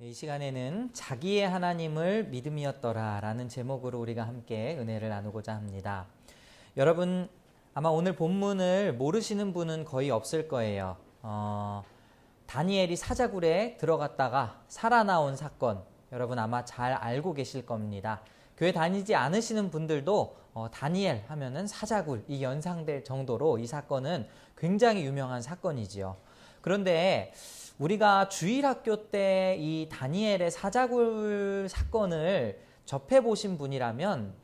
이 시간에는 자기의 하나님을 믿음이었더라 라는 제목으로 우리가 함께 은혜를 나누고자 합니다. 여러분 아마 오늘 본문을 모르시는 분은 거의 없을 거예요. 다니엘이 사자굴에 들어갔다가 살아나온 사건, 여러분 아마 잘 알고 계실 겁니다. 교회 다니지 않으시는 분들도 다니엘 하면은 사자굴, 이 연상될 정도로 이 사건은 굉장히 유명한 사건이지요. 그런데 우리가 주일학교 때 이 다니엘의 사자굴 사건을 접해보신 분이라면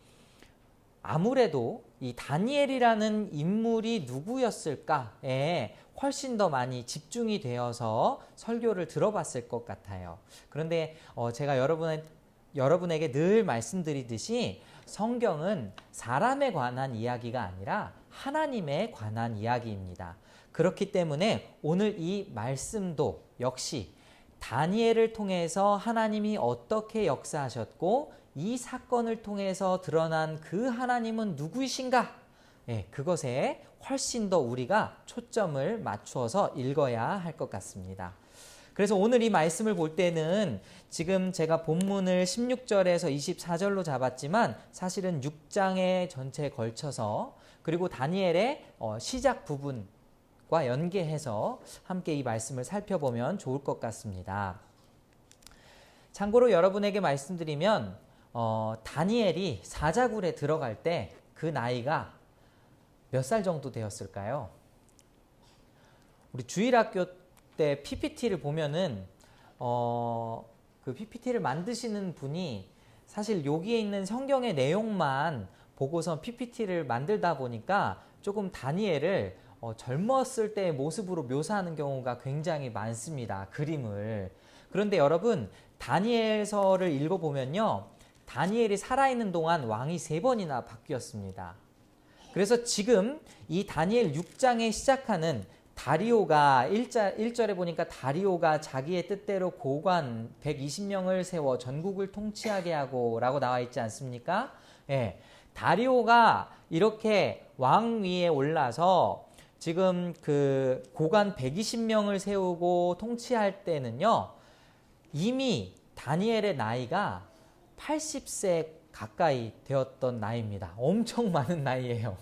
아무래도 이 다니엘이라는 인물이 누구였을까에 훨씬 더 많이 집중이 되어서 설교를 들어봤을 것 같아요. 그런데 제가 여러분에게 늘 말씀드리듯이 성경은 사람에 관한 이야기가 아니라 하나님에 관한 이야기입니다. 그렇기 때문에 오늘 이 말씀도 역시 다니엘을 통해서 하나님이 어떻게 역사하셨고 이 사건을 통해서 드러난 그 하나님은 누구이신가? 그것에 훨씬 더 우리가 초점을 맞추어서 읽어야 할 것 같습니다. 그래서 오늘 이 말씀을 볼 때는 지금 제가 본문을 16절에서 24절로 잡았지만 사실은 6장에 전체에 걸쳐서 그리고 다니엘의 시작 부분과 연계해서 함께 이 말씀을 살펴보면 좋을 것 같습니다. 참고로 여러분에게 말씀드리면 다니엘이 사자굴에 들어갈 때 그 나이가 몇 살 정도 되었을까요? 우리 주일학교 때 PPT를 보면은 그 PPT를 만드시는 분이 사실 여기에 있는 성경의 내용만 보고서 PPT를 만들다 보니까 조금 다니엘을 젊었을 때의 모습으로 묘사하는 경우가 굉장히 많습니다. 그림을. 그런데 여러분 다니엘서를 읽어보면요, 다니엘이 살아있는 동안 왕이 3번이나 바뀌었습니다. 그래서 지금 이 다니엘 6장에 시작하는 다리오가 1절에 보니까 다리오가 자기의 뜻대로 고관 120명을 세워 전국을 통치하게 하고 라고 나와 있지 않습니까? 다리오가 이렇게 왕 위에 올라서 지금 그 고관 120명을 세우고 통치할 때는요, 이미 다니엘의 나이가 80세 가까이 되었던 나이입니다. 엄청 많은 나이예요.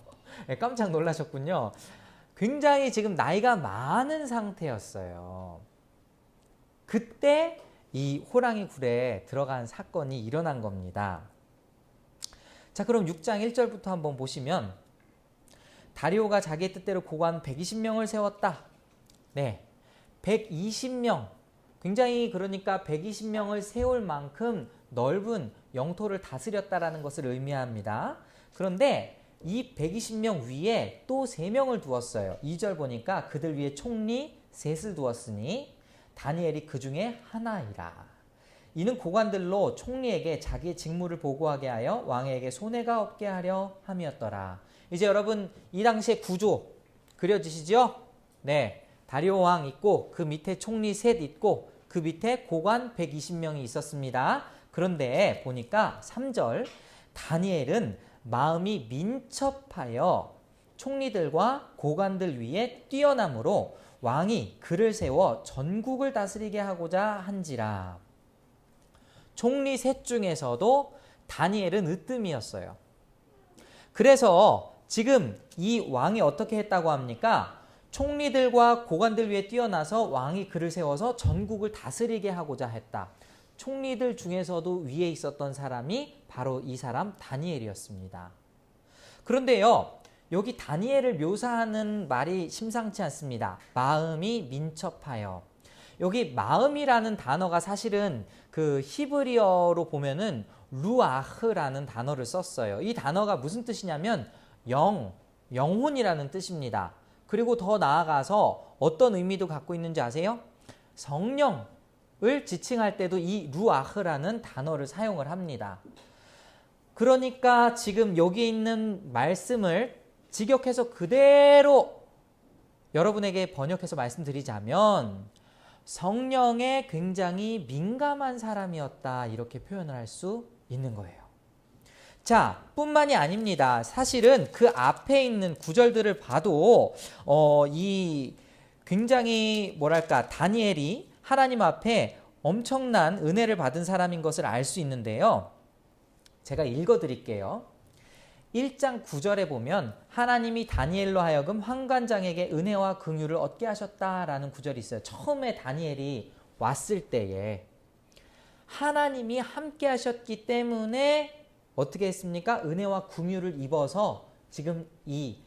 깜짝 놀라셨군요. 굉장히 지금 나이가 많은 상태였어요. 그때 이 호랑이 굴에 들어간 사건이 일어난 겁니다. 자, 그럼 6장 1절부터 한번 보시면 다리오가 자기의 뜻대로 고관 120명을 세웠다. 120명. 굉장히 그러니까 120명을 세울 만큼 넓은 영토를 다스렸다라는 것을 의미합니다. 그런데 이 120명 위에 또 3명을 두었어요. 2절 보니까 그들 위에 총리 셋을 두었으니 다니엘이 그 중에 하나이라. 이는 고관들로 총리에게 자기의 직무를 보고하게 하여 왕에게 손해가 없게 하려 함이었더라. 이제 여러분 이 당시의 구조 그려지시죠? 다리오 왕 있고 그 밑에 총리 셋 있고 그 밑에 고관 120명이 있었습니다. 그런데 보니까 3절 다니엘은 마음이 민첩하여 총리들과 고관들 위에 뛰어남으로 왕이 그를 세워 전국을 다스리게 하고자 한지라. 총리 셋 중에서도 다니엘은 으뜸이었어요. 그래서 지금 이 왕이 어떻게 했다고 합니까? 총리들과 고관들 위에 뛰어나서 왕이 그를 세워서 전국을 다스리게 하고자 했다. 총리들 중에서도 위에 있었던 사람이 바로 이 사람 다니엘이었습니다. 그런데요, 여기 다니엘을 묘사하는 말이 심상치 않습니다. 마음이 민첩하여. 여기 마음이라는 단어가 사실은 그 히브리어로 보면은 루아흐라는 단어를 썼어요. 이 단어가 무슨 뜻이냐면 영혼이라는 뜻입니다. 그리고 더 나아가서 어떤 의미도 갖고 있는지 아세요? 성령을 지칭할 때도 이 루아흐라는 단어를 사용을 합니다. 그러니까 지금 여기 있는 말씀을 직역해서 그대로 여러분에게 번역해서 말씀드리자면 성령에 굉장히 민감한 사람이었다, 이렇게 표현을 할 수 있는 거예요. 자, 뿐만이 아닙니다. 사실은 그 앞에 있는 구절들을 봐도 이 굉장히 다니엘이 하나님 앞에 엄청난 은혜를 받은 사람인 것을 알 수 있는데요. 제가 읽어드릴게요. 1장 9절에 보면 하나님이 다니엘로 하여금 환관장에게 은혜와 긍휼을 얻게 하셨다라는 구절이 있어요. 처음에 다니엘이 왔을 때에 하나님이 함께 하셨기 때문에 어떻게 했습니까? 은혜와 긍휼을 입어서 지금 이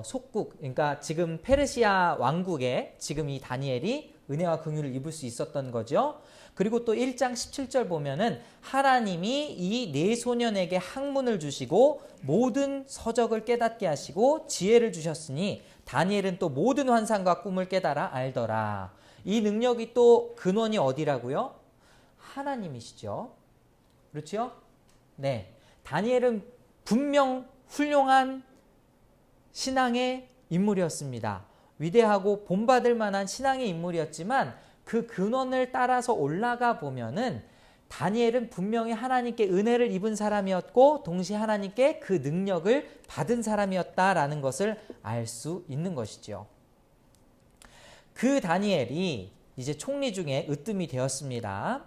속국, 그러니까 지금 페르시아 왕국에 지금 이 다니엘이 은혜와 긍휼을 입을 수 있었던 거죠. 그리고 또 1장 17절 보면은 하나님이 이 네 소년에게 학문을 주시고 모든 서적을 깨닫게 하시고 지혜를 주셨으니 다니엘은 또 모든 환상과 꿈을 깨달아 알더라. 이 능력이 또 근원이 어디라고요? 하나님이시죠. 그렇죠? 네. 다니엘은 분명 훌륭한 신앙의 인물이었습니다. 위대하고 본받을 만한 신앙의 인물이었지만 그 근원을 따라서 올라가 보면은 다니엘은 분명히 하나님께 은혜를 입은 사람이었고 동시에 하나님께 그 능력을 받은 사람이었다라는 것을 알 수 있는 것이죠. 그 다니엘이 이제 총리 중에 으뜸이 되었습니다.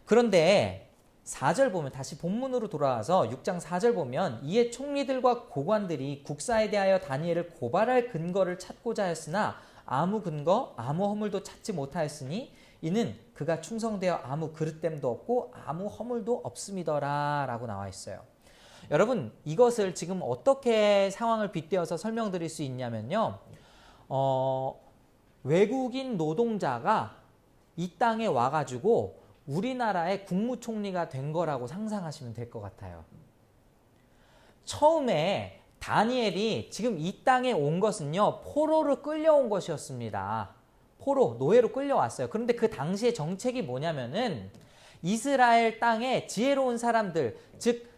그런데 4절 보면 다시 본문으로 돌아와서 6장 4절 보면 이에 총리들과 고관들이 국사에 대하여 다니엘을 고발할 근거를 찾고자 하였으나 아무 근거 아무 허물도 찾지 못하였으니 이는 그가 충성되어 아무 그릇됨도 없고 아무 허물도 없음이더라 라고 나와 있어요. 여러분 이것을 지금 어떻게 상황을 빗대어서 설명드릴 수 있냐면요. 외국인 노동자가 이 땅에 와가지고 우리나라의 국무총리가 된 거라고 상상하시면 될 것 같아요. 처음에 다니엘이 지금 이 땅에 온 것은요, 포로로 끌려온 것이었습니다. 포로, 노예로 끌려왔어요. 그런데 그 당시의 정책이 뭐냐면은 이스라엘 땅에 지혜로운 사람들, 즉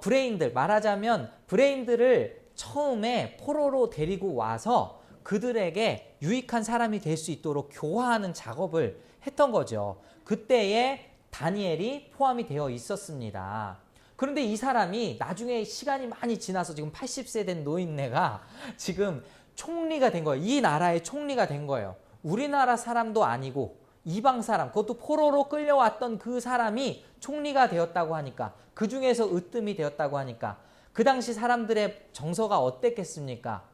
브레인들, 말하자면 브레인들을 처음에 포로로 데리고 와서 그들에게 유익한 사람이 될 수 있도록 교화하는 작업을 했던 거죠. 그때에 다니엘이 포함이 되어 있었습니다. 그런데 이 사람이 나중에 시간이 많이 지나서 지금 80세 된 노인네가 지금 총리가 된 거예요. 이 나라의 총리가 된 거예요. 우리나라 사람도 아니고 이방 사람, 그것도 포로로 끌려왔던 그 사람이 총리가 되었다고 하니까, 그 중에서 으뜸이 되었다고 하니까 그 당시 사람들의 정서가 어땠겠습니까?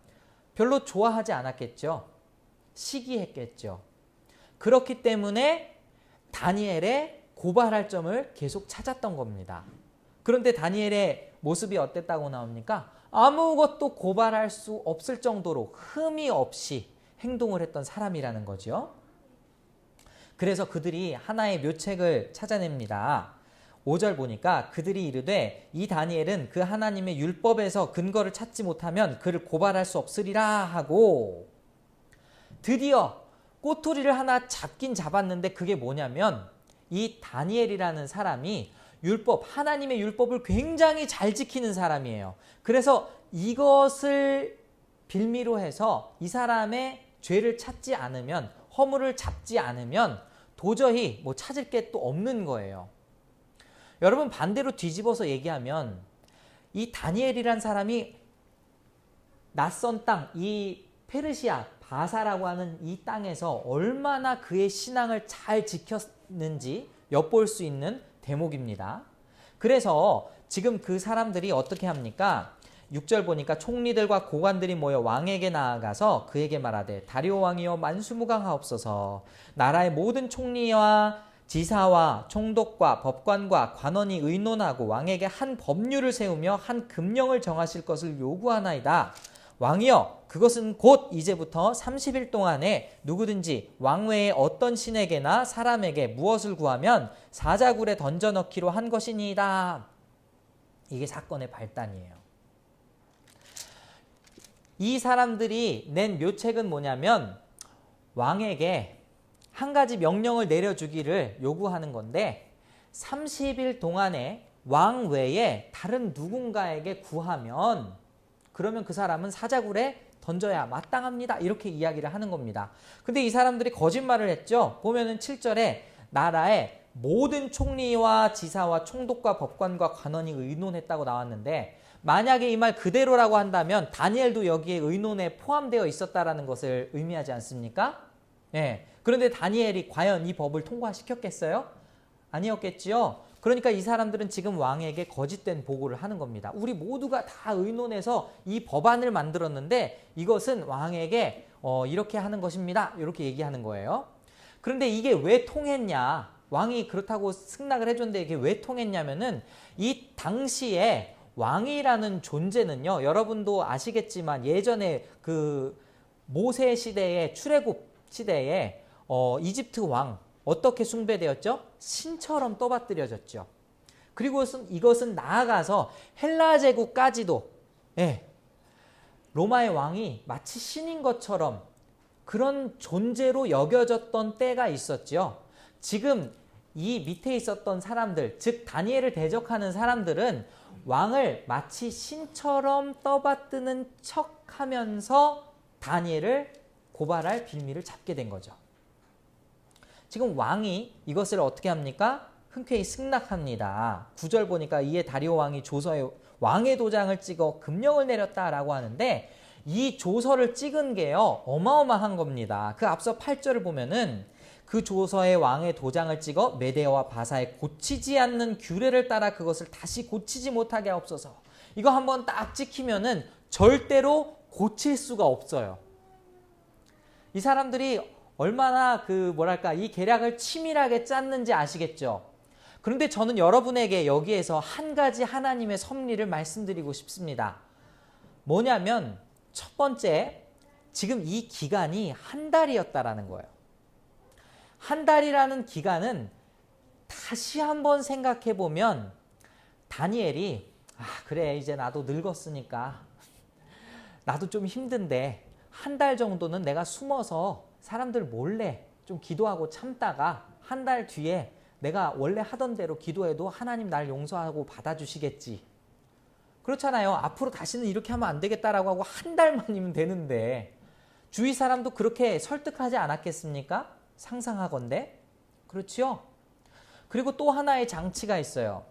별로 좋아하지 않았겠죠. 시기했겠죠. 그렇기 때문에 다니엘의 고발할 점을 계속 찾았던 겁니다. 그런데 다니엘의 모습이 어땠다고 나옵니까? 아무것도 고발할 수 없을 정도로 흠이 없이 행동을 했던 사람이라는 거죠. 그래서 그들이 하나의 묘책을 찾아냅니다. 5절 보니까 그들이 이르되 이 다니엘은 그 하나님의 율법에서 근거를 찾지 못하면 그를 고발할 수 없으리라 하고, 드디어 꼬투리를 하나 잡긴 잡았는데 그게 뭐냐면 이 다니엘이라는 사람이 율법, 하나님의 율법을 굉장히 잘 지키는 사람이에요. 그래서 이것을 빌미로 해서 이 사람의 죄를 찾지 않으면, 허물을 잡지 않으면 도저히 뭐 찾을 게 또 없는 거예요. 여러분 반대로 뒤집어서 얘기하면 이 다니엘이란 사람이 낯선 땅, 이 페르시아, 바사라고 하는 이 땅에서 얼마나 그의 신앙을 잘 지켰는지 엿볼 수 있는 대목입니다. 그래서 지금 그 사람들이 어떻게 합니까? 6절 보니까 총리들과 고관들이 모여 왕에게 나아가서 그에게 말하되 다리오 왕이여 만수무강하옵소서. 나라의 모든 총리와 지사와 총독과 법관과 관원이 의논하고 왕에게 한 법률을 세우며 한 금령을 정하실 것을 요구하나이다. 왕이여 그것은 곧 이제부터 30일 동안에 누구든지 왕 외에 어떤 신에게나 사람에게 무엇을 구하면 사자굴에 던져넣기로 한 것이니이다. 이게 사건의 발단이에요. 이 사람들이 낸 묘책은 뭐냐면 왕에게 한 가지 명령을 내려주기를 요구하는 건데 30일 동안에 왕 외에 다른 누군가에게 구하면 그러면 그 사람은 사자굴에 던져야 마땅합니다. 이렇게 이야기를 하는 겁니다. 근데 이 사람들이 거짓말을 했죠. 보면은 7절에 나라의 모든 총리와 지사와 총독과 법관과 관원이 의논했다고 나왔는데 만약에 이 말 그대로라고 한다면 다니엘도 여기에 의논에 포함되어 있었다라는 것을 의미하지 않습니까? 예. 그런데 다니엘이 과연 이 법을 통과시켰겠어요? 아니었겠지요. 그러니까 이 사람들은 지금 왕에게 거짓된 보고를 하는 겁니다. 우리 모두가 다 의논해서 이 법안을 만들었는데 이것은 왕에게 이렇게 하는 것입니다. 이렇게 얘기하는 거예요. 그런데 이게 왜 통했냐? 왕이 그렇다고 승낙을 해줬는데 이게 왜 통했냐면은 이 당시에 왕이라는 존재는요, 여러분도 아시겠지만 예전에 그 모세 시대의 출애굽 시대에 이집트 왕 어떻게 숭배되었죠? 신처럼 떠받들여졌죠. 그리고 이것은 나아가서 헬라 제국까지도 로마의 왕이 마치 신인 것처럼 그런 존재로 여겨졌던 때가 있었죠. 지금 이 밑에 있었던 사람들, 즉 다니엘을 대적하는 사람들은 왕을 마치 신처럼 떠받드는 척하면서 다니엘을 고발할 빌미를 잡게 된 거죠. 지금 왕이 이것을 어떻게 합니까? 흔쾌히 승낙합니다. 9절 보니까 이에 다리오 왕이 조서에 왕의 도장을 찍어 금령을 내렸다라고 하는데 이 조서를 찍은 게요 어마어마한 겁니다. 그 앞서 8절을 보면은 그 조서에 왕의 도장을 찍어 메대와 바사에 고치지 않는 규례를 따라 그것을 다시 고치지 못하게 하옵소서. 이거 한번 딱 찍히면은 절대로 고칠 수가 없어요. 이 사람들이 얼마나 이 계략을 치밀하게 짰는지 아시겠죠? 그런데 저는 여러분에게 여기에서 한 가지 하나님의 섭리를 말씀드리고 싶습니다. 뭐냐면 첫 번째, 지금 이 기간이 한 달이었다라는 거예요. 한 달이라는 기간은 다시 한번 생각해 보면 다니엘이 그래 이제 나도 늙었으니까 나도 좀 힘든데 한 달 정도는 내가 숨어서 사람들 몰래 좀 기도하고 참다가 한 달 뒤에 내가 원래 하던 대로 기도해도 하나님 날 용서하고 받아주시겠지. 그렇잖아요. 앞으로 다시는 이렇게 하면 안 되겠다라고 하고 한 달만이면 되는데 주위 사람도 그렇게 설득하지 않았겠습니까? 상상하건대. 그렇지요? 그리고 또 하나의 장치가 있어요.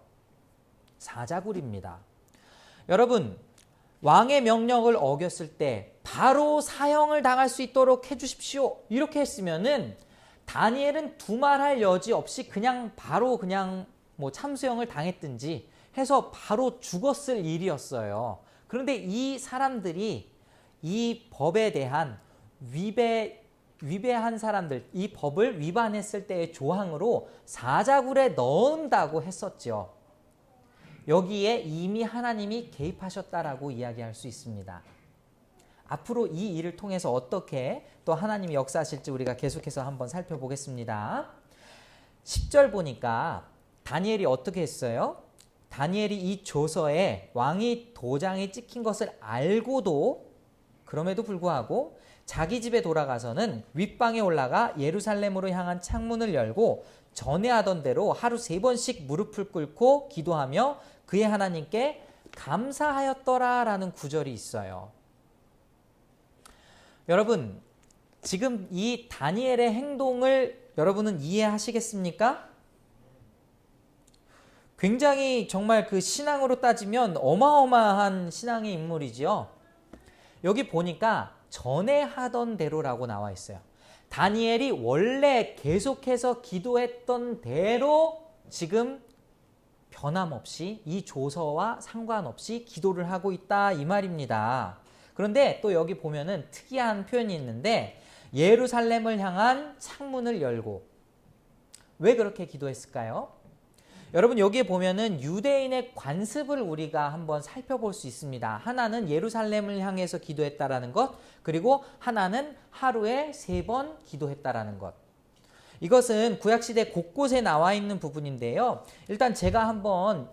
사자굴입니다. 여러분, 왕의 명령을 어겼을 때 바로 사형을 당할 수 있도록 해주십시오. 이렇게 했으면은 다니엘은 두말할 여지 없이 바로 참수형을 당했든지 해서 바로 죽었을 일이었어요. 그런데 이 사람들이 이 법에 대한 위배한 사람들, 이 법을 위반했을 때의 조항으로 사자굴에 넣는다고 했었죠. 여기에 이미 하나님이 개입하셨다라고 이야기할 수 있습니다. 앞으로 이 일을 통해서 어떻게 또 하나님이 역사하실지 우리가 계속해서 한번 살펴보겠습니다. 10절 보니까 다니엘이 어떻게 했어요? 다니엘이 이 조서에 왕이 도장이 찍힌 것을 알고도 그럼에도 불구하고 자기 집에 돌아가서는 윗방에 올라가 예루살렘으로 향한 창문을 열고 전에 하던 대로 하루 3번씩 무릎을 꿇고 기도하며 그의 하나님께 감사하였더라라는 구절이 있어요. 여러분, 지금 이 다니엘의 행동을 여러분은 이해하시겠습니까? 굉장히 정말 그 신앙으로 따지면 어마어마한 신앙의 인물이지요. 여기 보니까 전에 하던 대로라고 나와 있어요. 다니엘이 원래 계속해서 기도했던 대로 지금 변함없이 이 조서와 상관없이 기도를 하고 있다 이 말입니다. 그런데 또 여기 보면은 특이한 표현이 있는데 예루살렘을 향한 창문을 열고 왜 그렇게 기도했을까요? 여러분 여기에 보면은 유대인의 관습을 우리가 한번 살펴볼 수 있습니다. 하나는 예루살렘을 향해서 기도했다라는 것, 그리고 하나는 하루에 3번 기도했다라는 것. 이것은 구약시대 곳곳에 나와 있는 부분인데요. 일단 제가 한번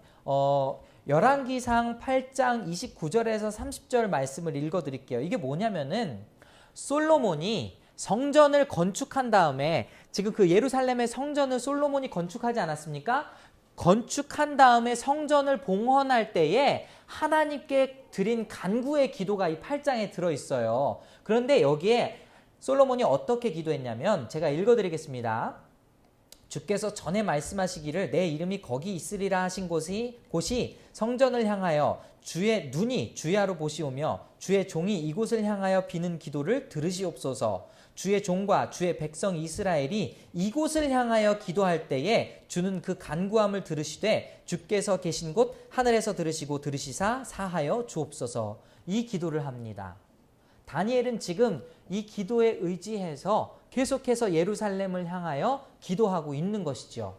열왕기상 8장 29절에서 30절 말씀을 읽어드릴게요. 이게 뭐냐면은 솔로몬이 성전을 건축한 다음에 지금 그 예루살렘의 성전을 솔로몬이 건축하지 않았습니까? 건축한 다음에 성전을 봉헌할 때에 하나님께 드린 간구의 기도가 이 8장에 들어있어요. 그런데 여기에 솔로몬이 어떻게 기도했냐면 제가 읽어드리겠습니다. 주께서 전에 말씀하시기를 내 이름이 거기 있으리라 하신 곳이 성전을 향하여 주의 눈이 주야로 보시오며 주의 종이 이곳을 향하여 비는 기도를 들으시옵소서. 주의 종과 주의 백성 이스라엘이 이곳을 향하여 기도할 때에 주는 그 간구함을 들으시되 주께서 계신 곳 하늘에서 들으시고 들으시사 사하여 주옵소서. 이 기도를 합니다. 다니엘은 지금 이 기도에 의지해서 계속해서 예루살렘을 향하여 기도하고 있는 것이죠.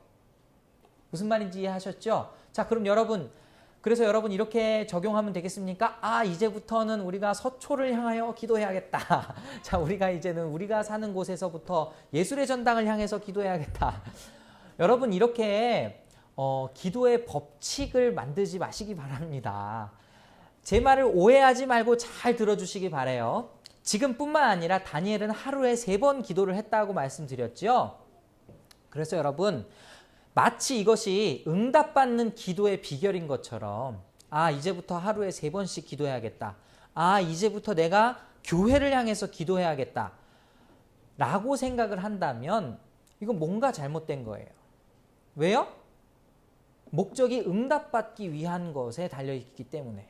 무슨 말인지 이해하셨죠? 자, 그럼 그래서 여러분 이렇게 적용하면 되겠습니까? 아, 이제부터는 우리가 서초를 향하여 기도해야겠다. 자, 이제는 우리가 사는 곳에서부터 예술의 전당을 향해서 기도해야겠다. 여러분 이렇게 기도의 법칙을 만들지 마시기 바랍니다. 제 말을 오해하지 말고 잘 들어주시기 바라요. 지금뿐만 아니라 다니엘은 하루에 3번 기도를 했다고 말씀드렸죠. 그래서 여러분 마치 이것이 응답받는 기도의 비결인 것처럼 아, 이제부터 하루에 3번씩 기도해야겠다. 아, 이제부터 내가 교회를 향해서 기도해야겠다. 라고 생각을 한다면 이건 뭔가 잘못된 거예요. 왜요? 목적이 응답받기 위한 것에 달려있기 때문에.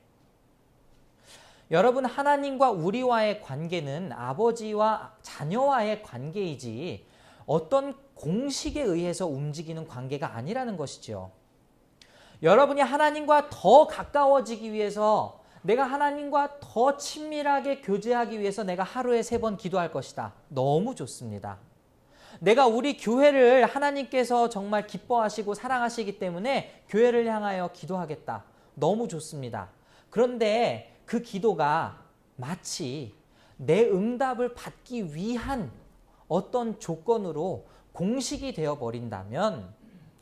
여러분, 하나님과 우리와의 관계는 아버지와 자녀와의 관계이지 어떤 공식에 의해서 움직이는 관계가 아니라는 것이죠. 여러분이 하나님과 더 가까워지기 위해서, 내가 하나님과 더 친밀하게 교제하기 위해서 내가 하루에 3번 기도할 것이다. 너무 좋습니다. 내가 우리 교회를 하나님께서 정말 기뻐하시고 사랑하시기 때문에 교회를 향하여 기도하겠다. 너무 좋습니다. 그런데 그 기도가 마치 내 응답을 받기 위한 어떤 조건으로 공식이 되어버린다면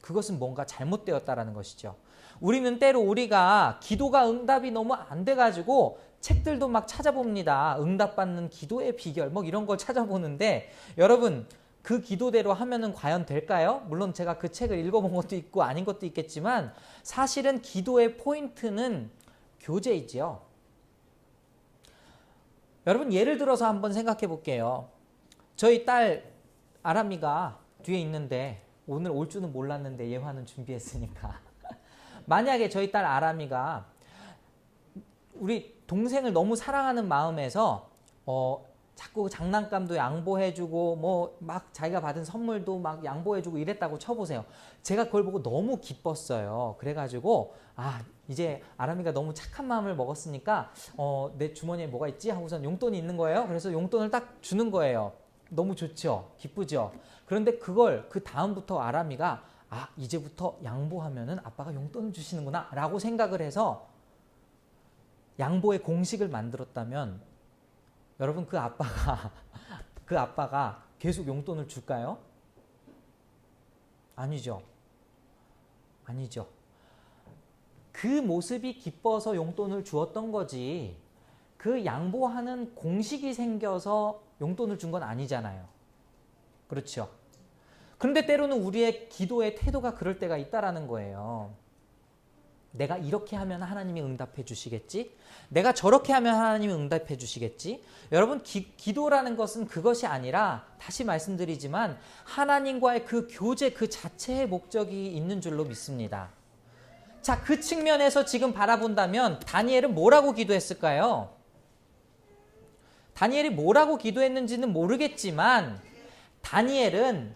그것은 뭔가 잘못되었다라는 것이죠. 우리는 때로 우리가 기도가 응답이 너무 안 돼가지고 책들도 막 찾아봅니다. 응답받는 기도의 비결 뭐 이런 걸 찾아보는데 여러분 그 기도대로 하면은 과연 될까요? 물론 제가 그 책을 읽어본 것도 있고 아닌 것도 있겠지만 사실은 기도의 포인트는 교제이지요. 여러분 예를 들어서 한번 생각해 볼게요. 저희 딸 아람이가 뒤에 있는데 오늘 올 줄은 몰랐는데 예화는 준비했으니까 만약에 저희 딸 아람이가 우리 동생을 너무 사랑하는 마음에서 자꾸 장난감도 양보해주고 뭐 막 자기가 받은 선물도 막 양보해주고 이랬다고 쳐보세요. 제가 그걸 보고 너무 기뻤어요. 그래가지고 이제 아람이가 너무 착한 마음을 먹었으니까 내 주머니에 뭐가 있지? 하고선 용돈이 있는 거예요. 그래서 용돈을 딱 주는 거예요. 너무 좋죠? 기쁘죠? 그런데 그걸 그 다음부터 아람이가 이제부터 양보하면은 아빠가 용돈을 주시는구나 라고 생각을 해서 양보의 공식을 만들었다면 여러분 그 아빠가 계속 용돈을 줄까요? 아니죠. 그 모습이 기뻐서 용돈을 주었던 거지 그 양보하는 공식이 생겨서 용돈을 준 건 아니잖아요. 그렇죠? 그런데 때로는 우리의 기도의 태도가 그럴 때가 있다라는 거예요. 내가 이렇게 하면 하나님이 응답해 주시겠지? 내가 저렇게 하면 하나님이 응답해 주시겠지? 여러분 기도라는 것은 그것이 아니라 다시 말씀드리지만 하나님과의 그 교제 그 자체의 목적이 있는 줄로 믿습니다. 자, 그 측면에서 지금 바라본다면 다니엘은 뭐라고 기도했을까요? 다니엘이 뭐라고 기도했는지는 모르겠지만 다니엘은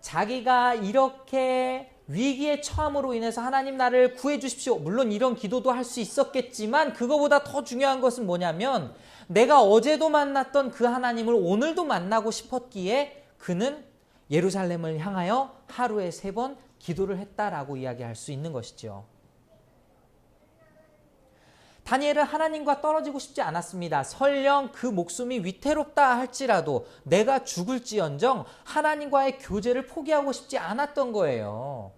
자기가 이렇게 위기에 처함으로 인해서 하나님 나를 구해 주십시오. 물론 이런 기도도 할 수 있었겠지만 그거보다 더 중요한 것은 뭐냐면 내가 어제도 만났던 그 하나님을 오늘도 만나고 싶었기에 그는 예루살렘을 향하여 하루에 3번 기도를 했다라고 이야기할 수 있는 것이죠. 다니엘은 하나님과 떨어지고 싶지 않았습니다. 설령 그 목숨이 위태롭다 할지라도 내가 죽을지언정 하나님과의 교제를 포기하고 싶지 않았던 거예요.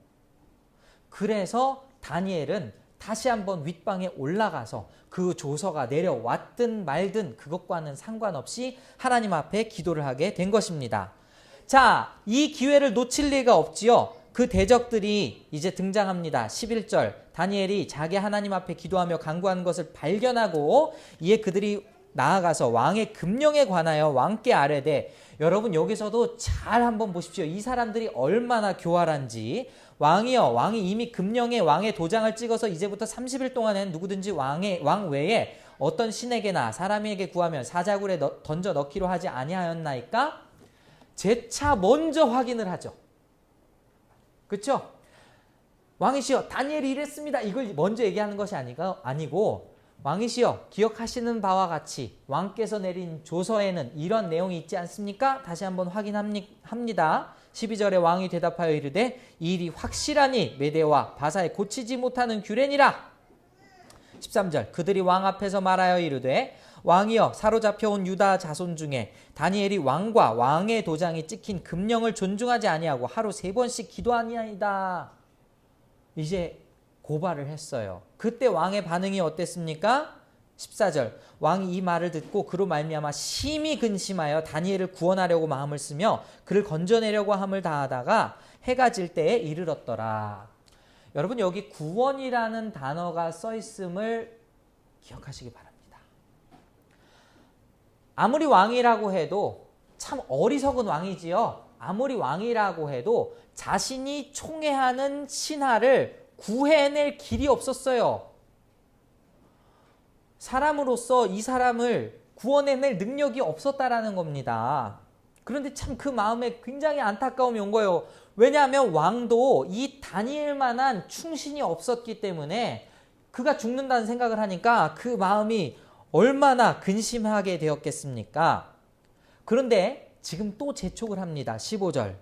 그래서 다니엘은 다시 한번 윗방에 올라가서 그 조서가 내려왔든 말든 그것과는 상관없이 하나님 앞에 기도를 하게 된 것입니다. 자, 이 기회를 놓칠 리가 없지요. 그 대적들이 이제 등장합니다. 11절 다니엘이 자기 하나님 앞에 기도하며 간구하는 것을 발견하고 이에 그들이 나아가서 왕의 금령에 관하여 왕께 아뢰되 여러분 여기서도 잘 한번 보십시오. 이 사람들이 얼마나 교활한지. 왕이여 왕이 이미 금령에 왕의 도장을 찍어서 이제부터 30일 동안에는 누구든지 왕 외에 어떤 신에게나 사람에게 구하면 사자굴에 던져 넣기로 하지 아니하였나이까? 재차 먼저 확인을 하죠. 그렇죠? 왕이시여 다니엘이 이랬습니다. 이걸 먼저 얘기하는 것이 아니고 왕이시여 기억하시는 바와 같이 왕께서 내린 조서에는 이런 내용이 있지 않습니까? 다시 한번 확인합니다. 12절에 왕이 대답하여 이르되 이 일이 확실하니 메대와 바사에 고치지 못하는 규례니라. 13절 그들이 왕 앞에서 말하여 이르되 왕이여 사로잡혀온 유다 자손 중에 다니엘이 왕과 왕의 도장이 찍힌 금령을 존중하지 아니하고 하루 3번씩 기도하니이다. 이제 고발을 했어요. 그때 왕의 반응이 어땠습니까? 14절 왕이 이 말을 듣고 그로 말미암아 심히 근심하여 다니엘을 구원하려고 마음을 쓰며 그를 건져내려고 함을 다하다가 해가 질 때에 이르렀더라. 여러분 여기 구원이라는 단어가 써 있음을 기억하시기 바랍니다. 아무리 왕이라고 해도 참 어리석은 왕이지요. 아무리 왕이라고 해도 자신이 총애하는 신하를 구해낼 길이 없었어요. 사람으로서 이 사람을 구원해낼 능력이 없었다라는 겁니다. 그런데 참 그 마음에 굉장히 안타까움이 온 거예요. 왜냐하면 왕도 이 다니엘만한 충신이 없었기 때문에 그가 죽는다는 생각을 하니까 그 마음이 얼마나 근심하게 되었겠습니까? 그런데 지금 또 재촉을 합니다. 15절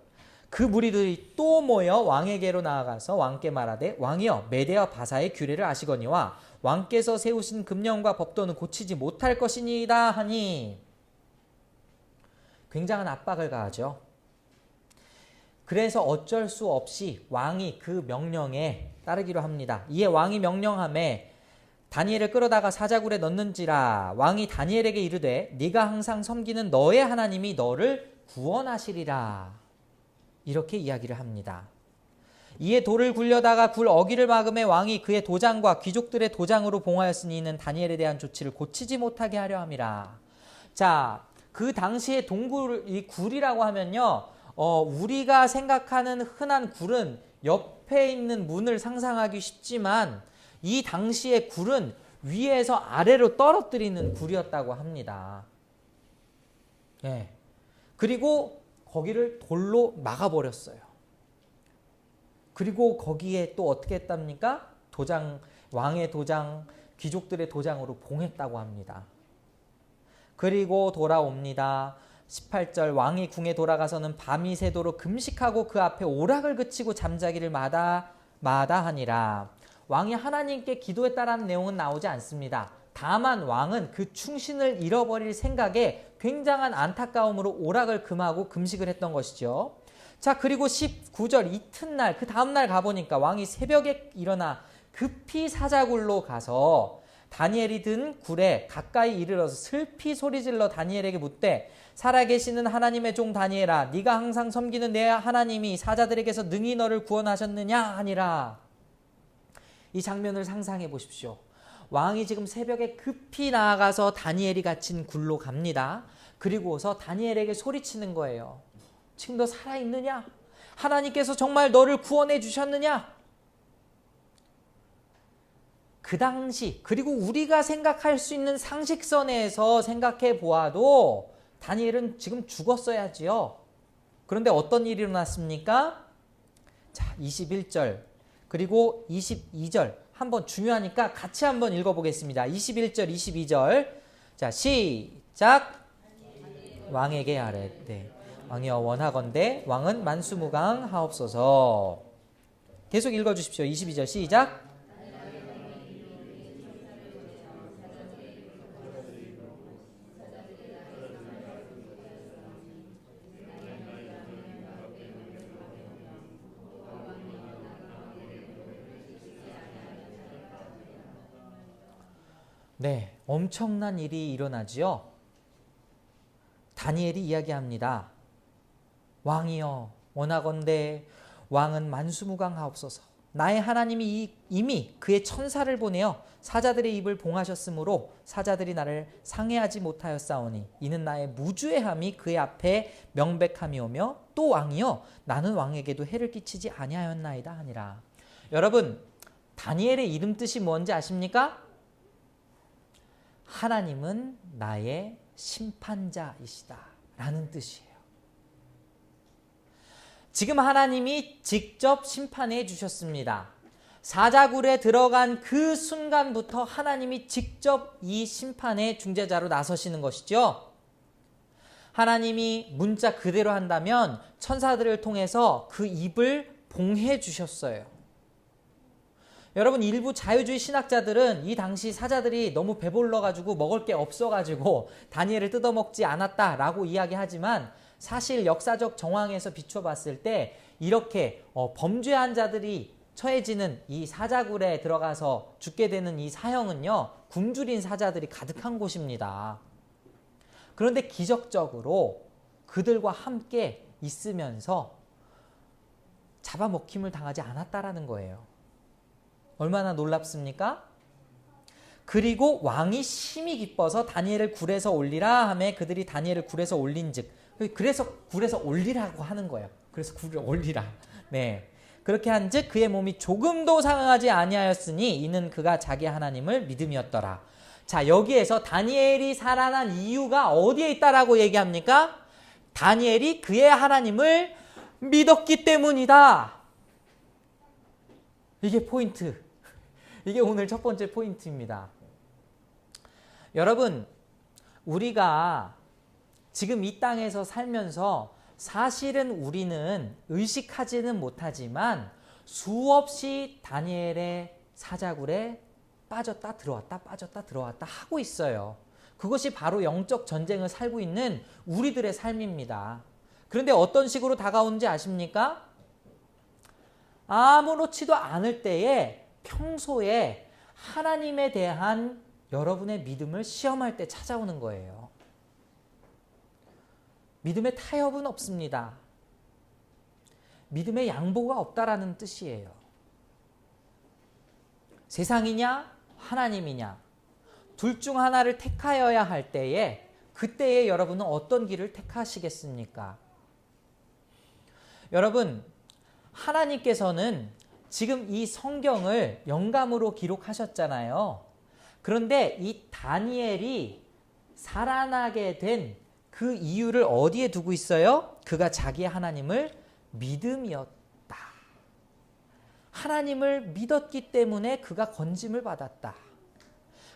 그 무리들이 또 모여 왕에게로 나아가서 왕께 말하되 왕이여 메대와 바사의 규례를 아시거니와 왕께서 세우신 금령과 법도는 고치지 못할 것이니이다 하니 굉장한 압박을 가하죠. 그래서 어쩔 수 없이 왕이 그 명령에 따르기로 합니다. 이에 왕이 명령하매 다니엘을 끌어다가 사자굴에 넣는지라. 왕이 다니엘에게 이르되 네가 항상 섬기는 너의 하나님이 너를 구원하시리라. 이렇게 이야기를 합니다. 이에 돌을 굴려다가 굴 어기를 막음에 왕이 그의 도장과 귀족들의 도장으로 봉하였으니 이는 다니엘에 대한 조치를 고치지 못하게 하려 함이라. 자, 그 당시에 이 굴이라고 하면요, 우리가 생각하는 흔한 굴은 옆에 있는 문을 상상하기 쉽지만 이 당시의 굴은 위에서 아래로 떨어뜨리는 굴이었다고 합니다. 예. 그리고 거기를 돌로 막아버렸어요. 그리고 거기에 또 어떻게 했답니까? 왕의 도장, 귀족들의 도장으로 봉했다고 합니다. 그리고 돌아옵니다. 18절 왕이 궁에 돌아가서는 밤이 새도록 금식하고 그 앞에 오락을 그치고 잠자기를 마다하니라. 왕이 하나님께 기도했다라는 내용은 나오지 않습니다. 다만 왕은 그 충신을 잃어버릴 생각에 굉장한 안타까움으로 오락을 금하고 금식을 했던 것이죠. 자, 그리고 19절 이튿날 그 다음날 가보니까 왕이 새벽에 일어나 급히 사자굴로 가서 다니엘이 든 굴에 가까이 이르러서 슬피 소리질러 다니엘에게 묻되 살아계시는 하나님의 종 다니엘아 네가 항상 섬기는 내 하나님이 사자들에게서 능히 너를 구원하셨느냐 하니라. 이 장면을 상상해 보십시오. 왕이 지금 새벽에 급히 나아가서 다니엘이 갇힌 굴로 갑니다. 그리고서 다니엘에게 소리치는 거예요. 지금 너 살아있느냐? 하나님께서 정말 너를 구원해 주셨느냐? 그 당시 그리고 우리가 생각할 수 있는 상식선에서 생각해 보아도 다니엘은 지금 죽었어야지요. 그런데 어떤 일이 일어났습니까? 자, 21절 그리고 22절 한번 중요하니까 같이 한번 읽어보겠습니다. 21절 22절 자 시작. 왕에게 아뢰되 왕이여 원하건대 왕은 만수무강하옵소서. 계속 읽어주십시오. 22절 시작. 네, 엄청난 일이 일어나지요. 다니엘이 이야기합니다. 왕이여 원하건대 왕은 만수무강하옵소서. 나의 하나님이 이미 그의 천사를 보내어 사자들의 입을 봉하셨으므로 사자들이 나를 상해하지 못하였사오니 이는 나의 무주의함이 그의 앞에 명백함이오며 또 왕이여 나는 왕에게도 해를 끼치지 아니하였나이다 하니라. 여러분 다니엘의 이름 뜻이 뭔지 아십니까? 하나님은 나의 심판자이시다 라는 뜻이에요. 지금 하나님이 직접 심판해 주셨습니다. 사자굴에 들어간 그 순간부터 하나님이 직접 이 심판의 중재자로 나서시는 것이죠. 하나님이 문자 그대로 한다면 천사들을 통해서 그 입을 봉해 주셨어요. 여러분, 일부 자유주의 신학자들은 이 당시 사자들이 너무 배불러가지고 먹을 게 없어가지고 다니엘을 뜯어먹지 않았다라고 이야기하지만 사실 역사적 정황에서 비춰봤을 때 이렇게 범죄한 자들이 처해지는 이 사자굴에 들어가서 죽게 되는 이 사형은요, 굶주린 사자들이 가득한 곳입니다. 그런데 기적적으로 그들과 함께 있으면서 잡아먹힘을 당하지 않았다라는 거예요. 얼마나 놀랍습니까? 그리고 왕이 심히 기뻐서 다니엘을 굴에서 올리라 하매 그들이 다니엘을 굴에서 올린즉, 그래서 굴에서 올리라고 하는 거예요. 그래서 굴을 올리라. 네. 그렇게 한즉 그의 몸이 조금도 상하지 아니하였으니 이는 그가 자기 하나님을 믿음이었더라. 자, 여기에서 다니엘이 살아난 이유가 어디에 있다라고 얘기합니까? 다니엘이 그의 하나님을 믿었기 때문이다. 이게 포인트. 이게 오늘 첫 번째 포인트입니다. 여러분, 우리가 지금 이 땅에서 살면서 사실은 우리는 의식하지는 못하지만 수없이 다니엘의 사자굴에 빠졌다 들어왔다 빠졌다 들어왔다 하고 있어요. 그것이 바로 영적 전쟁을 살고 있는 우리들의 삶입니다. 그런데 어떤 식으로 다가오는지 아십니까? 아무렇지도 않을 때에 평소에 하나님에 대한 여러분의 믿음을 시험할 때 찾아오는 거예요. 믿음의 타협은 없습니다. 믿음의 양보가 없다라는 뜻이에요. 세상이냐 하나님이냐 둘 중 하나를 택하여야 할 때에 그때에 여러분은 어떤 길을 택하시겠습니까? 여러분, 하나님께서는 지금 이 성경을 영감으로 기록하셨잖아요. 그런데 이 다니엘이 살아나게 된 그 이유를 어디에 두고 있어요? 그가 자기 하나님을 믿음이었다. 하나님을 믿었기 때문에 그가 건짐을 받았다.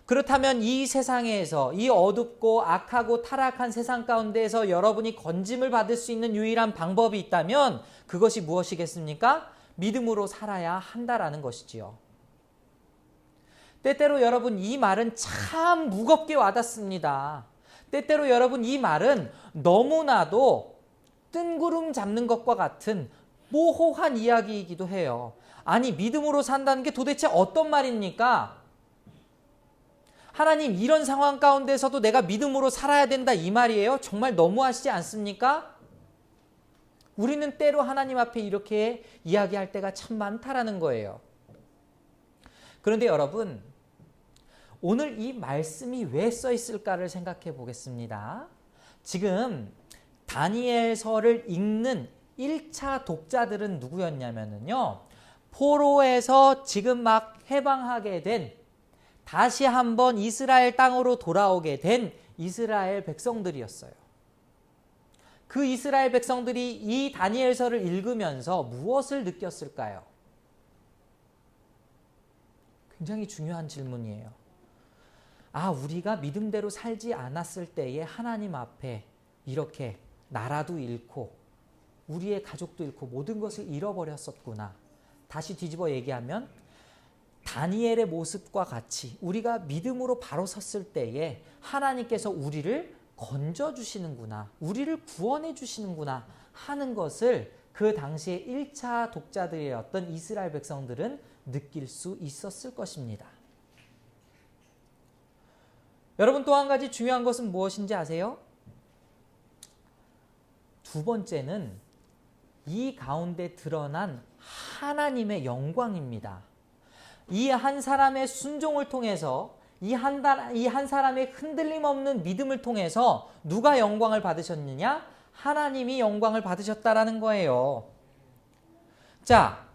그렇다면 이 세상에서 이 어둡고 악하고 타락한 세상 가운데에서 여러분이 건짐을 받을 수 있는 유일한 방법이 있다면 그것이 무엇이겠습니까? 믿음으로 살아야 한다라는 것이지요. 때때로 여러분, 이 말은 참 무겁게 와닿습니다. 때때로 여러분, 이 말은 너무나도 뜬구름 잡는 것과 같은 모호한 이야기이기도 해요. 아니, 믿음으로 산다는 게 도대체 어떤 말입니까? 하나님, 이런 상황 가운데서도 내가 믿음으로 살아야 된다, 이 말이에요? 정말 너무하시지 않습니까? 우리는 때로 하나님 앞에 이렇게 이야기할 때가 참 많다라는 거예요. 그런데 여러분, 오늘 이 말씀이 왜 써 있을까를 생각해 보겠습니다. 지금 다니엘서를 읽는 1차 독자들은 누구였냐면요, 포로에서 지금 막 해방하게 된, 다시 한번 이스라엘 땅으로 돌아오게 된 이스라엘 백성들이었어요. 그 이스라엘 백성들이 이 다니엘서를 읽으면서 무엇을 느꼈을까요? 굉장히 중요한 질문이에요. 아, 우리가 믿음대로 살지 않았을 때에 하나님 앞에 이렇게 나라도 잃고 우리의 가족도 잃고 모든 것을 잃어버렸었구나. 다시 뒤집어 얘기하면 다니엘의 모습과 같이 우리가 믿음으로 바로 섰을 때에 하나님께서 우리를 건져주시는구나, 우리를 구원해 주시는구나 하는 것을 그 당시에 1차 독자들이었던 이스라엘 백성들은 느낄 수 있었을 것입니다. 여러분, 또 한 가지 중요한 것은 무엇인지 아세요? 두 번째는 이 가운데 드러난 하나님의 영광입니다. 이 한 사람의 순종을 통해서, 이 한 사람의 흔들림 없는 믿음을 통해서 누가 영광을 받으셨느냐? 하나님이 영광을 받으셨다라는 거예요. 자,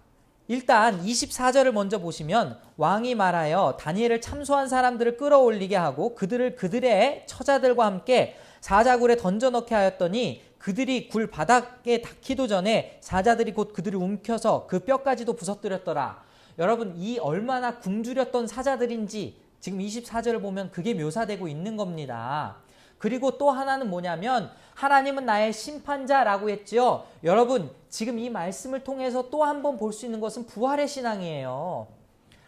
일단 24절을 먼저 보시면 왕이 말하여 다니엘을 참소한 사람들을 끌어올리게 하고 그들을 그들의 처자들과 함께 사자굴에 던져넣게 하였더니 그들이 굴 바닥에 닿기도 전에 사자들이 곧 그들을 움켜서 그 뼈까지도 부서뜨렸더라. 여러분, 이 얼마나 굶주렸던 사자들인지 지금 24절을 보면 그게 묘사되고 있는 겁니다. 그리고 또 하나는 뭐냐면 하나님은 나의 심판자라고 했죠. 여러분, 지금 이 말씀을 통해서 또 한 번 볼 수 있는 것은 부활의 신앙이에요.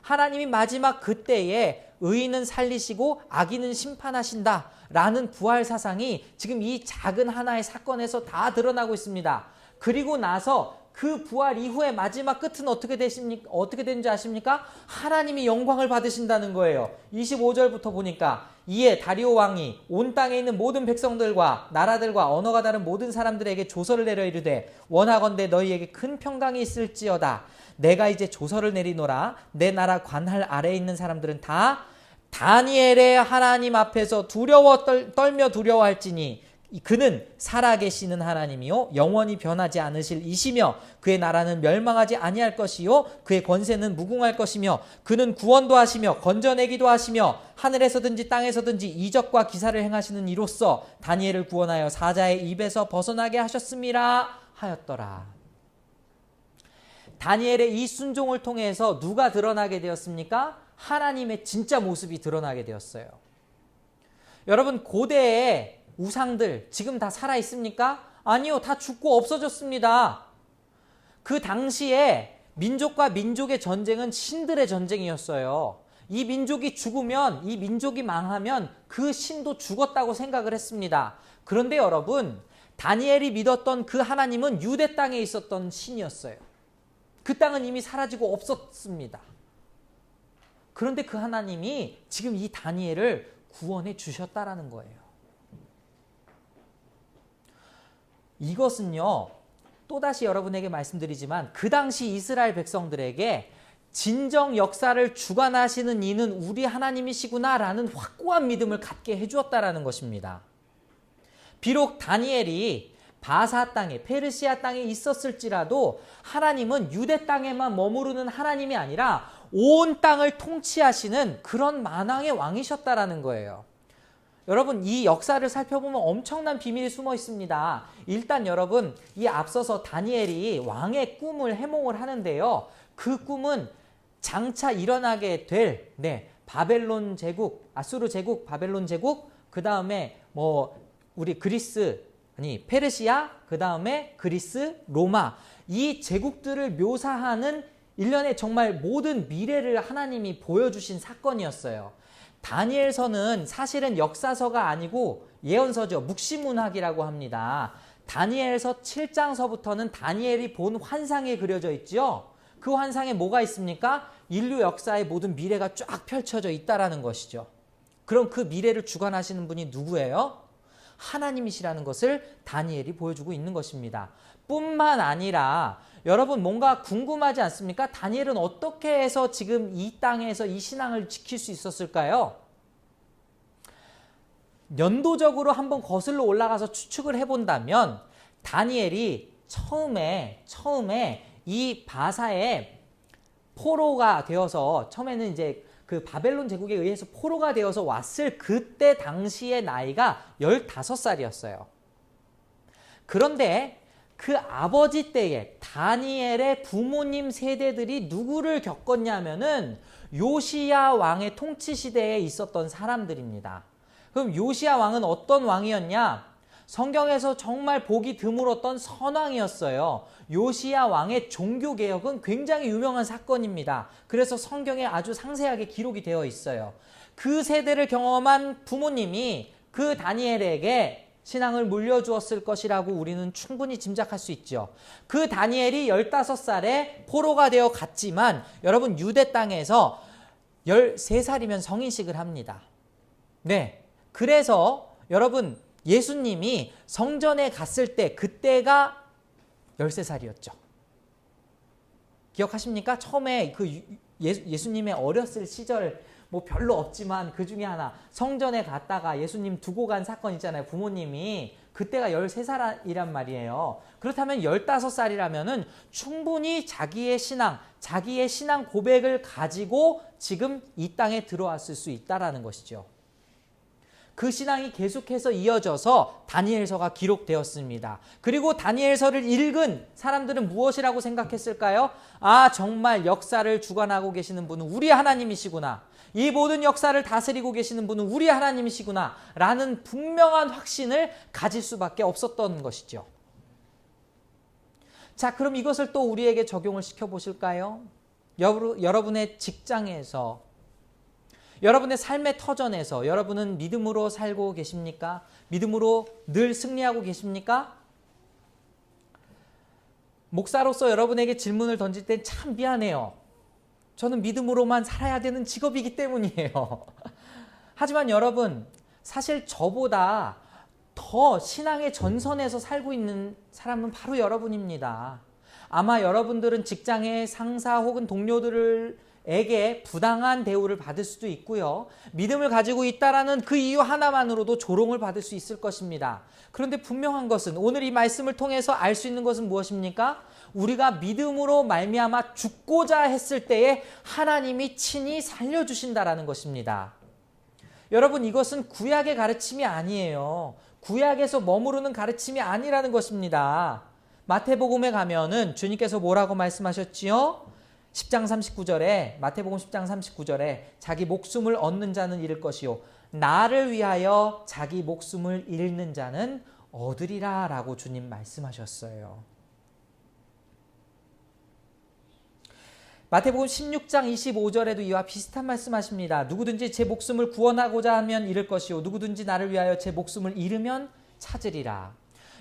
하나님이 마지막 그때에 의인은 살리시고 악인은 심판하신다 라는 부활 사상이 지금 이 작은 하나의 사건에서 다 드러나고 있습니다. 그리고 나서 그 부활 이후에 마지막 끝은 어떻게 되는지 아십니까? 하나님이 영광을 받으신다는 거예요. 25절부터 보니까 이에 다리오 왕이 온 땅에 있는 모든 백성들과 나라들과 언어가 다른 모든 사람들에게 조서를 내려 이르되 원하건대 너희에게 큰 평강이 있을지어다. 내가 이제 조서를 내리노라. 내 나라 관할 아래에 있는 사람들은 다 다니엘의 하나님 앞에서 떨며 두려워할지니 그는 살아계시는 하나님이요 영원히 변하지 않으실 이시며 그의 나라는 멸망하지 아니할 것이요 그의 권세는 무궁할 것이며 그는 구원도 하시며 건져내기도 하시며 하늘에서든지 땅에서든지 이적과 기사를 행하시는 이로써 다니엘을 구원하여 사자의 입에서 벗어나게 하셨음이라 하였더라. 다니엘의 이 순종을 통해서 누가 드러나게 되었습니까? 하나님의 진짜 모습이 드러나게 되었어요. 여러분, 고대의 우상들 지금 다 살아 있습니까? 아니요, 다 죽고 없어졌습니다. 그 당시에 민족과 민족의 전쟁은 신들의 전쟁이었어요. 이 민족이 죽으면, 이 민족이 망하면 그 신도 죽었다고 생각을 했습니다. 그런데 여러분, 다니엘이 믿었던 그 하나님은 유대 땅에 있었던 신이었어요. 그 땅은 이미 사라지고 없었습니다. 그런데 그 하나님이 지금 이 다니엘을 구원해 주셨다라는 거예요. 이것은요, 또다시 여러분에게 말씀드리지만 그 당시 이스라엘 백성들에게 진정 역사를 주관하시는 이는 우리 하나님이시구나 라는 확고한 믿음을 갖게 해주었다라는 것입니다. 비록 다니엘이 바사 땅에, 페르시아 땅에 있었을지라도 하나님은 유대 땅에만 머무르는 하나님이 아니라 온 땅을 통치하시는 그런 만왕의 왕이셨다라는 거예요. 여러분, 이 역사를 살펴보면 엄청난 비밀이 숨어 있습니다. 일단 여러분, 이 앞서서 다니엘이 왕의 꿈을 해몽을 하는데요. 그 꿈은 장차 일어나게 될 바벨론 제국, 아수르 제국, 바벨론 제국, 그 다음에 우리 페르시아, 그 다음에 그리스, 로마, 이 제국들을 묘사하는 일련의 정말 모든 미래를 하나님이 보여주신 사건이었어요. 다니엘서는 사실은 역사서가 아니고 예언서죠. 묵시문학이라고 합니다. 다니엘서 7장서부터는 다니엘이 본 환상이 그려져 있죠. 그 환상에 뭐가 있습니까? 인류 역사의 모든 미래가 쫙 펼쳐져 있다라는 것이죠. 그럼 그 미래를 주관하시는 분이 누구예요? 하나님이시라는 것을 다니엘이 보여주고 있는 것입니다. 뿐만 아니라 여러분, 뭔가 궁금하지 않습니까? 다니엘은 어떻게 해서 지금 이 땅에서 이 신앙을 지킬 수 있었을까요? 연도적으로 한번 거슬러 올라가서 추측을 해본다면 다니엘이 처음에 이 바사에 포로가 되어서, 처음에는 이제 그 바벨론 제국에 의해서 포로가 되어서 왔을 그때 당시의 나이가 15살이었어요. 그런데 그 아버지 때에 다니엘의 부모님 세대들이 누구를 겪었냐면은 요시야 왕의 통치 시대에 있었던 사람들입니다. 그럼 요시야 왕은 어떤 왕이었냐? 성경에서 정말 보기 드물었던 선왕이었어요. 요시야 왕의 종교개혁은 굉장히 유명한 사건입니다. 그래서 성경에 아주 상세하게 기록이 되어 있어요. 그 세대를 경험한 부모님이 그 다니엘에게 신앙을 물려주었을 것이라고 우리는 충분히 짐작할 수 있죠. 그 다니엘이 15살에 포로가 되어 갔지만 여러분, 유대 땅에서 13살이면 성인식을 합니다. 그래서 여러분, 예수님이 성전에 갔을 때 그때가 13살이었죠. 기억하십니까? 처음에 그 예수님의 어렸을 시절 별로 없지만 그 중에 하나, 성전에 갔다가 예수님 두고 간 사건 있잖아요. 부모님이 그때가 13살이란 말이에요. 그렇다면 15살이라면은 충분히 자기의 신앙 고백을 가지고 지금 이 땅에 들어왔을 수 있다라는 것이죠. 그 신앙이 계속해서 이어져서 다니엘서가 기록되었습니다. 그리고 다니엘서를 읽은 사람들은 무엇이라고 생각했을까요? 아, 정말 역사를 주관하고 계시는 분은 우리 하나님이시구나. 이 모든 역사를 다스리고 계시는 분은 우리 하나님이시구나 라는 분명한 확신을 가질 수밖에 없었던 것이죠. 자, 그럼 이것을 또 우리에게 적용을 시켜보실까요? 여러분의 직장에서, 여러분의 삶의 터전에서 여러분은 믿음으로 살고 계십니까? 믿음으로 늘 승리하고 계십니까? 목사로서 여러분에게 질문을 던질 땐 참 미안해요. 저는 믿음으로만 살아야 되는 직업이기 때문이에요. 하지만 여러분, 사실 저보다 더 신앙의 전선에서 살고 있는 사람은 바로 여러분입니다. 아마 여러분들은 직장의 상사 혹은 동료들에게 부당한 대우를 받을 수도 있고요. 믿음을 가지고 있다라는 그 이유 하나만으로도 조롱을 받을 수 있을 것입니다. 그런데 분명한 것은, 오늘 이 말씀을 통해서 알 수 있는 것은 무엇입니까? 우리가 믿음으로 말미암아 죽고자 했을 때에 하나님이 친히 살려주신다라는 것입니다. 여러분, 이것은 구약의 가르침이 아니에요. 구약에서 머무르는 가르침이 아니라는 것입니다. 마태복음에 가면은 주님께서 뭐라고 말씀하셨지요? 10장 39절에, 마태복음 10장 39절에 자기 목숨을 얻는 자는 잃을 것이요 나를 위하여 자기 목숨을 잃는 자는 얻으리라 라고 주님 말씀하셨어요. 마태복음 16장 25절에도 이와 비슷한 말씀하십니다. 누구든지 제 목숨을 구원하고자 하면 잃을 것이요 누구든지 나를 위하여 제 목숨을 잃으면 찾으리라.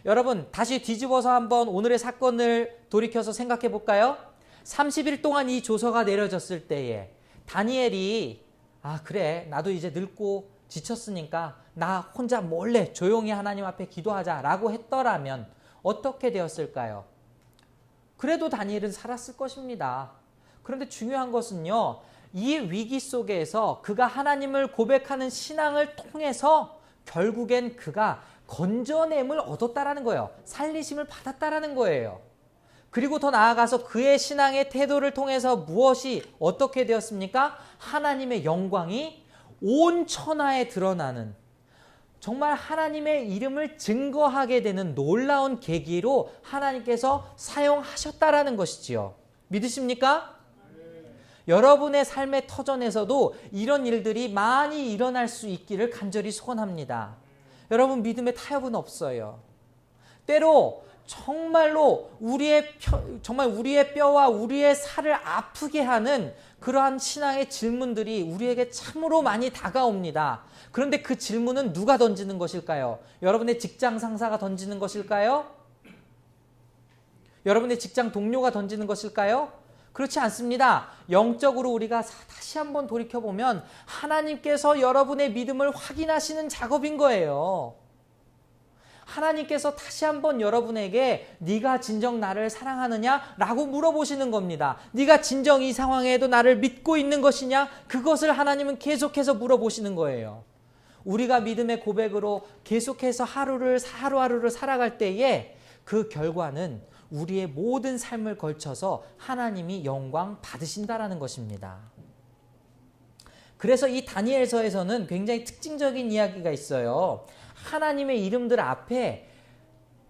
여러분, 다시 뒤집어서 한번 오늘의 사건을 돌이켜서 생각해 볼까요? 30일 동안 이 조서가 내려졌을 때에 다니엘이 그래, 나도 이제 늙고 지쳤으니까 나 혼자 몰래 조용히 하나님 앞에 기도하자라고 했더라면 어떻게 되었을까요? 그래도 다니엘은 살았을 것입니다. 그런데 중요한 것은요, 이 위기 속에서 그가 하나님을 고백하는 신앙을 통해서 결국엔 그가 건져냄을 얻었다라는 거예요. 살리심을 받았다라는 거예요. 그리고 더 나아가서 그의 신앙의 태도를 통해서 무엇이 어떻게 되었습니까? 하나님의 영광이 온 천하에 드러나는, 정말 하나님의 이름을 증거하게 되는 놀라운 계기로 하나님께서 사용하셨다라는 것이지요. 믿으십니까? 여러분의 삶의 터전에서도 이런 일들이 많이 일어날 수 있기를 간절히 소원합니다. 여러분, 믿음의 타협은 없어요. 때로 정말로 우리의 뼈와 우리의 살을 아프게 하는 그러한 신앙의 질문들이 우리에게 참으로 많이 다가옵니다. 그런데 그 질문은 누가 던지는 것일까요? 여러분의 직장 상사가 던지는 것일까요? 여러분의 직장 동료가 던지는 것일까요? 그렇지 않습니다. 영적으로 우리가 다시 한번 돌이켜보면 하나님께서 여러분의 믿음을 확인하시는 작업인 거예요. 하나님께서 다시 한번 여러분에게 네가 진정 나를 사랑하느냐? 라고 물어보시는 겁니다. 네가 진정 이 상황에도 나를 믿고 있는 것이냐? 그것을 하나님은 계속해서 물어보시는 거예요. 우리가 믿음의 고백으로 계속해서 하루하루를 살아갈 때에 그 결과는 우리의 모든 삶을 걸쳐서 하나님이 영광 받으신다라는 것입니다. 그래서 이 다니엘서에서는 굉장히 특징적인 이야기가 있어요. 하나님의 이름들 앞에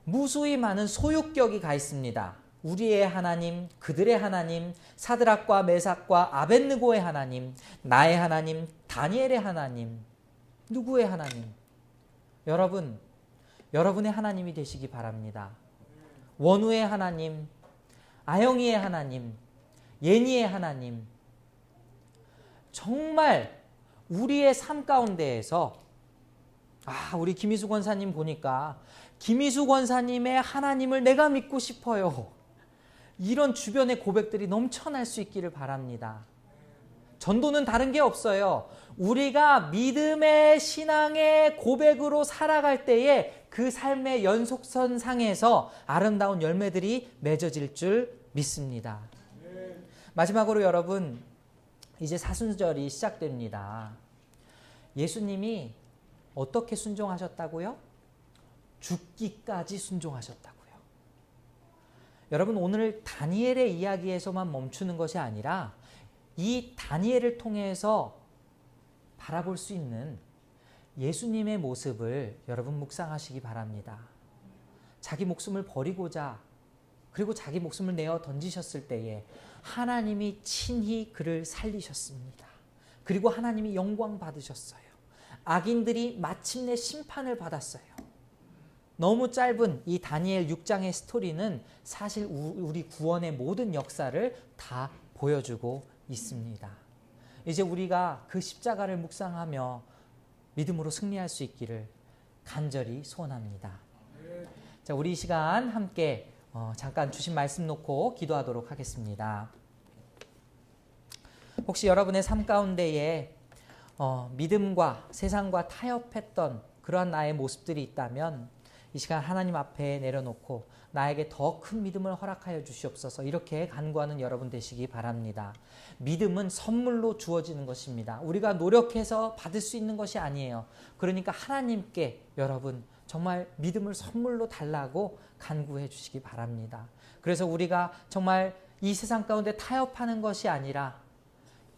무수히 많은 소유격이 가 있습니다. 우리의 하나님, 그들의 하나님, 사드락과 메삭과 아벳느고의 하나님, 나의 하나님, 다니엘의 하나님, 누구의 하나님? 여러분, 여러분의 하나님이 되시기 바랍니다. 원우의 하나님, 아영이의 하나님, 예니의 하나님, 정말 우리의 삶 가운데에서 우리 김희수 권사님 보니까 김희수 권사님의 하나님을 내가 믿고 싶어요. 이런 주변의 고백들이 넘쳐날 수 있기를 바랍니다. 전도는 다른 게 없어요. 우리가 믿음의 신앙의 고백으로 살아갈 때에 그 삶의 연속선 상에서 아름다운 열매들이 맺어질 줄 믿습니다. 마지막으로 여러분, 이제 사순절이 시작됩니다. 예수님이 어떻게 순종하셨다고요? 죽기까지 순종하셨다고요. 여러분, 오늘 다니엘의 이야기에서만 멈추는 것이 아니라 이 다니엘을 통해서 바라볼 수 있는 예수님의 모습을 여러분 묵상하시기 바랍니다. 자기 목숨을 버리고자, 그리고 자기 목숨을 내어 던지셨을 때에 하나님이 친히 그를 살리셨습니다. 그리고 하나님이 영광 받으셨어요. 악인들이 마침내 심판을 받았어요. 너무 짧은 이 다니엘 6장의 스토리는 사실 우리 구원의 모든 역사를 다 보여주고 있습니다. 이제 우리가 그 십자가를 묵상하며 믿음으로 승리할 수 있기를 간절히 소원합니다. 자, 우리 이 시간 함께 잠깐 주신 말씀 놓고 기도하도록 하겠습니다. 혹시 여러분의 삶 가운데에 믿음과 세상과 타협했던 그러한 나의 모습들이 있다면 이 시간 하나님 앞에 내려놓고 나에게 더 큰 믿음을 허락하여 주시옵소서, 이렇게 간구하는 여러분 되시기 바랍니다. 믿음은 선물로 주어지는 것입니다. 우리가 노력해서 받을 수 있는 것이 아니에요. 그러니까 하나님께 여러분 정말 믿음을 선물로 달라고 간구해 주시기 바랍니다. 그래서 우리가 정말 이 세상 가운데 타협하는 것이 아니라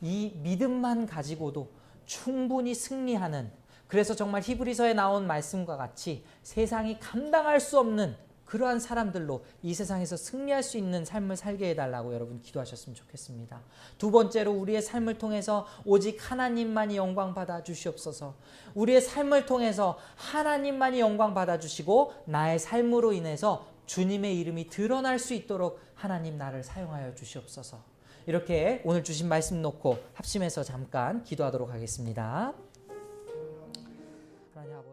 이 믿음만 가지고도 충분히 승리하는, 그래서 정말 히브리서에 나온 말씀과 같이 세상이 감당할 수 없는 그러한 사람들로 이 세상에서 승리할 수 있는 삶을 살게 해달라고 여러분 기도하셨으면 좋겠습니다. 두 번째로, 우리의 삶을 통해서 오직 하나님만이 영광 받아 주시옵소서. 우리의 삶을 통해서 하나님만이 영광 받아 주시고 나의 삶으로 인해서 주님의 이름이 드러날 수 있도록 하나님 나를 사용하여 주시옵소서. 이렇게 오늘 주신 말씀 놓고 합심해서 잠깐 기도하도록 하겠습니다. 하나님 아버지.